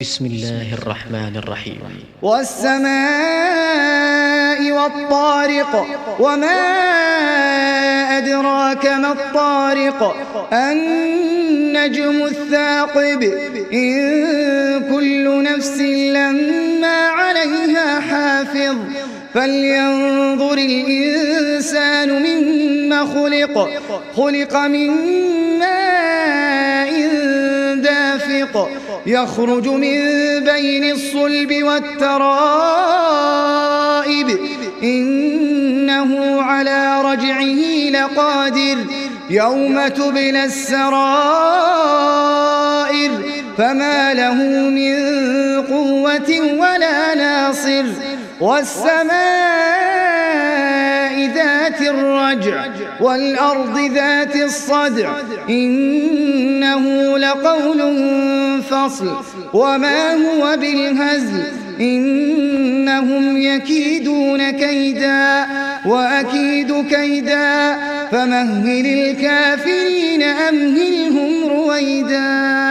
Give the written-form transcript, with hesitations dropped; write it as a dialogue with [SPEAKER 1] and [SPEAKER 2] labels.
[SPEAKER 1] بسم الله الرحمن الرحيم.
[SPEAKER 2] والسماء والطارق وما أدراك ما الطارق النجم الثاقب إن كل نفس لما عليها حافظ فلينظر الإنسان مما خلق من ماء دافق يخرج من بين الصلب والترائب إنه على رجعه لقادر يوم تبلى السرائر فما له من قوة ولا ناصر والسماء ذات الرجع والأرض ذات الصدع إنه لقول فصل وما هو بالهزل إنهم يكيدون كيدا وأكيد كيدا فمهل الكافرين أمهلهم رويدا.